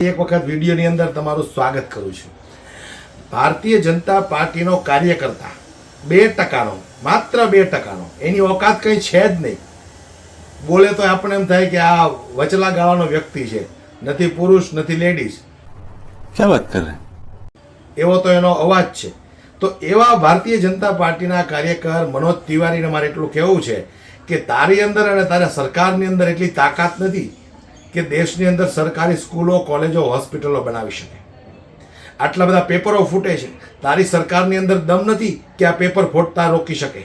એક વખત વિડીયોની અંદર તમારું સ્વાગત કરું છું। ભારતીય જનતા પાર્ટીનો કાર્યકર્તા 2%નો, માત્ર 2%નો, એની औकात કંઈ છે જ નહીં। બોલે તો આપણે એમ થાય કે આ વચલા ગાળાનો વ્યક્તિ છે, નથી પુરુષ નથી લેડીઝ। क्या बात कर रहे हैं? એવો તો એનો અવાજ છે। તો એવા ભારતીય જનતા પાર્ટીના કાર્યકર મનોજ તિવારીને મારે એટલું કહેવું છે કે તારી અંદર અને તારા સરકારની અંદર એટલી તાકાત નથી કે દેશની અંદર સરકારી સ્કૂલો, કોલેજો, હોસ્પિટલો બનાવી શકે। આટલા બધા પેપરો ફૂટે છે, તારી સરકારની અંદર દમ નથી કે આ પેપર ફૂટતા રોકી શકે।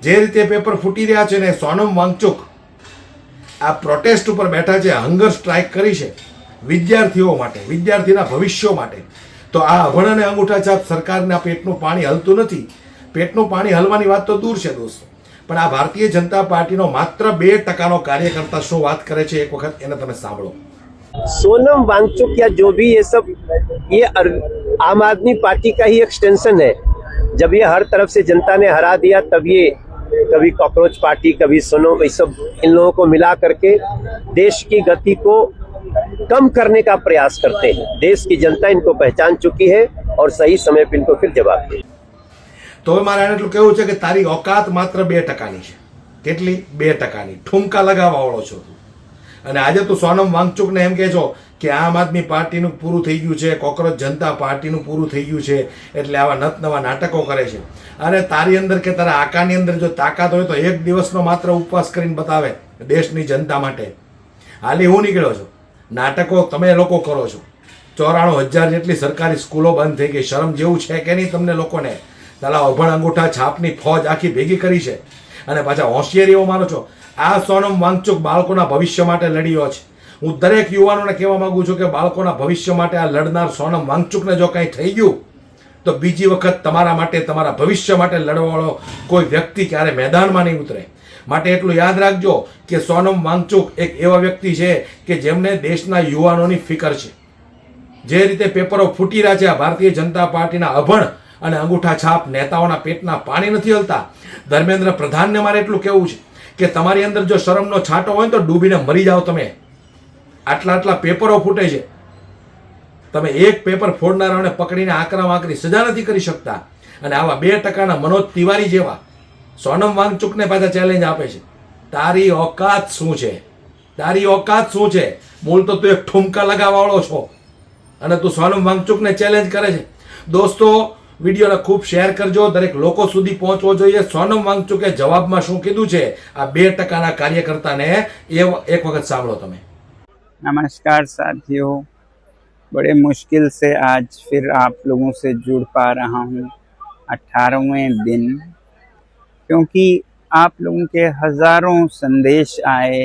જે રીતે પેપર ફૂટી રહ્યા છે ને, સોનમ વાંગચુક આ પ્રોટેસ્ટ ઉપર બેઠા છે, હંગર સ્ટ્રાઇક કરી છે વિદ્યાર્થીઓ માટે, વિદ્યાર્થીના ભવિષ્યો માટે। તો આ અભણ અને અંગૂઠાછાપ સરકારના પેટનું પાણી હલતું નથી। પેટનું પાણી હલવાની વાત તો દૂર છે દોસ્તો, પણ આ ભારતીય જનતા પાર્ટીનો માત્ર 2%નો કાર્યકર્તા શું વાત કરે છે, એક વખત એને તમે સાંભળો। सोनम वांगचुक या जो भी ये सब, ये आम आदमी पार्टी का ही एक्सटेंशन है। जब ये हर तरफ से जनता ने हरा दिया, तब ये कभी कॉकरोच पार्टी, कभी सोनम, ये सब इन लोगों को मिला करके देश की गति को कम करने का प्रयास करते हैं। देश की जनता इनको पहचान चुकी है और सही समय पर इनको फिर जवाब दे। તો હવે મારે એટલું કહેવું છે કે તારી औकात માત્ર 2%ની છે। કેટલી? 2%ની। ઠુમકા લગાવવાવાળો છો તું। અને આજે તું સોનમ વાંગચુકને એમ કહે છો કે આમ આદમી પાર્ટીનું પૂરું થઈ ગયું છે, કોકરોચ જનતા પાર્ટીનું પૂરું થઈ ગયું છે, એટલે આવા નવા નાટકો કરે છે। અને તારી અંદર કે તારા આકાની અંદર જો તાકાત હોય તો એક દિવસનો માત્ર ઉપવાસ કરીને બતાવે દેશની જનતા માટે। હાલી હું નીકળ્યો છું, નાટકો તમે લોકો કરો છો। 94,000 જેટલી સરકારી સ્કૂલો બંધ થઈ ગઈ। શરમ જેવું છે કે નહીં તમને લોકોને? તારા અભણ અંગૂઠા છાપની ફોજ આખી ભેગી કરી છે અને પાછા હોશિયારીઓ માનો છો। આ સોનમ વાંગચુક બાળકોના ભવિષ્ય માટે લડ્યો છે। હું દરેક યુવાનોને કહેવા માંગુ છું કે બાળકોના ભવિષ્ય માટે આ લડનાર સોનમ વાંગચુકને જો કંઈ થઈ ગયું તો બીજી વખત તમારા માટે, તમારા ભવિષ્ય માટે લડવાવાળો કોઈ વ્યક્તિ ક્યારે મેદાનમાં નહીં ઉતરે। માટે એટલું યાદ રાખજો કે સોનમ વાંગચુક એક એવા વ્યક્તિ છે કે જેમને દેશના યુવાનોની ફિકર છે। જે રીતે પેપરો ફૂટી રહ્યા છે, આ ભારતીય જનતા પાર્ટીના અભણ અને અંગૂઠા છાપ નેતાઓના પેટના પાણી નથી હલતા। ધર્મેન્દ્ર પ્રધાનને મારે એટલું કહેવું છે કે તમારી અંદર જો શરમનો છાંટો હોય તો ડૂબીને મરી જાઓ તમે। આટલા પેપરો ફૂટે છે, તમે એક પેપર ફોડનારાઓને પકડીને આકરામાં આકરી સજા નથી કરી શકતા। અને આવા 2%ના મનોજ તિવારી જેવા સોનમ વાંગચુકને પાછા ચેલેન્જ આપે છે। તારી औकात શું છે? તારી औकात શું છે? મૂળ તો તું એક ઠુમકા લગાવવાવાળો છો અને તું સોનમ વાંગચુકને ચેલેન્જ કરે છે। દોસ્તો, વિડીયોને ખૂબ શેર કરજો, દરેક લોકો સુધી પહોંચવો જોઈએ। સોનમ વાંગચુકે જવાબમાં શું કીધું છે આ 2%ના કાર્યકર્તાને, એ એક વખત સાંભળો તમે। नमस्कार साथियों, बड़े मुश्किल से आज फिर आप लोगों से जुड़ पा रहा हूँ 18वें दिन, क्योंकि आप लोगों के हज़ारों संदेश आए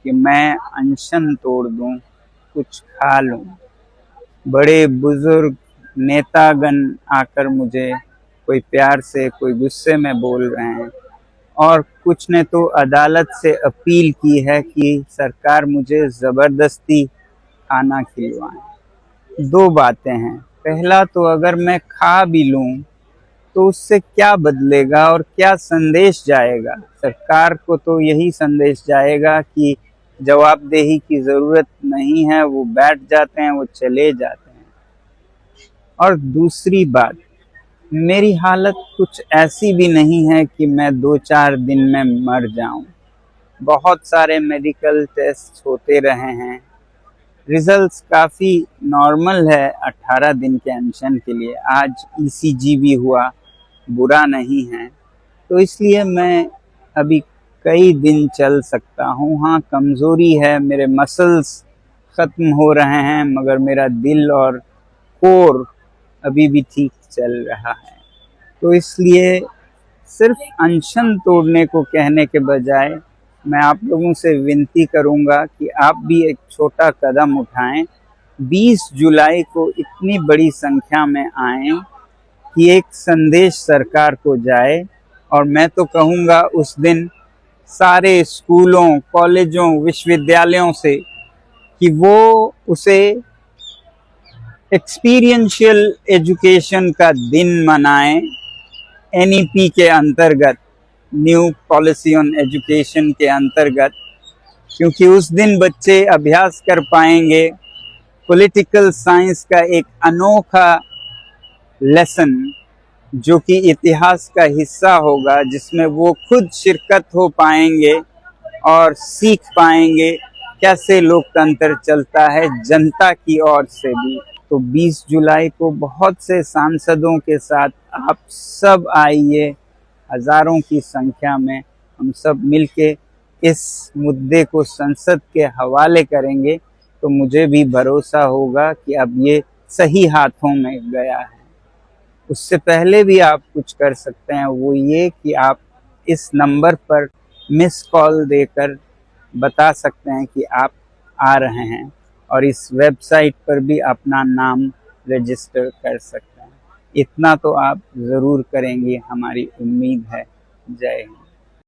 कि मैं अनशन तोड़ दूँ, कुछ खा लूँ। बड़े बुजुर्ग नेतागण आकर मुझे कोई प्यार से, कोई गुस्से में बोल रहे हैं, और कुछ ने तो अदालत से अपील की है कि सरकार मुझे ज़बरदस्ती खाना खिलवाएं। दो बातें हैं। पहला तो अगर मैं खा भी लूँ तो उससे क्या बदलेगा और क्या संदेश जाएगा? सरकार को तो यही संदेश जाएगा कि जवाबदेही की ज़रूरत नहीं है, वो बैठ जाते हैं, वो चले जाते हैं। और दूसरी बात, मेरी हालत कुछ ऐसी भी नहीं है कि मैं 2-4 दिन में मर जाऊं। बहुत सारे मेडिकल टेस्ट होते रहे हैं, रिजल्ट्स काफ़ी नॉर्मल है 18 दिन के अनशन के लिए। आज ईसीजी भी हुआ, बुरा नहीं है। तो इसलिए मैं अभी कई दिन चल सकता हूँ। हाँ, कमज़ोरी है, मेरे मसल्स ख़त्म हो रहे हैं, मगर मेरा दिल और कोर अभी भी ठीक चल रहा है। तो इसलिए सिर्फ अनशन तोड़ने को कहने के बजाय मैं आप लोगों से विनती करूंगा कि आप भी एक छोटा कदम उठाएं। 20 जुलाई को इतनी बड़ी संख्या में आएं कि एक संदेश सरकार को जाए। और मैं तो कहूँगा उस दिन सारे स्कूलों, कॉलेजों, विश्वविद्यालयों से कि वो उसे एक्सपीरियंशियल एजुकेशन का दिन मनाएं, एनईपी के अंतर्गत, न्यू पॉलिसी ऑन एजुकेशन के अंतर्गत, क्योंकि उस दिन बच्चे अभ्यास कर पाएंगे पॉलिटिकल साइंस का एक अनोखा लेसन जो कि इतिहास का हिस्सा होगा, जिसमें वो खुद शिरकत हो पाएंगे और सीख पाएंगे कैसे लोकतंत्र चलता है जनता की ओर से भी। तो 20 जुलाई को बहुत से सांसदों के साथ आप सब आइए, हजारों की संख्या में हम सब मिलके इस मुद्दे को संसद के हवाले करेंगे, तो मुझे भी भरोसा होगा कि अब ये सही हाथों में गया है। उससे पहले भी आप कुछ कर सकते हैं, वो ये कि आप इस नंबर पर मिस कॉल देकर बता सकते हैं कि आप आ रहे हैं, और इस वेबसाइट पर भी अपना नाम रजिस्टर कर सकते हैं। इतना तो आप ज़रूर करेंगे, हमारी उम्मीद है। जय हिंद।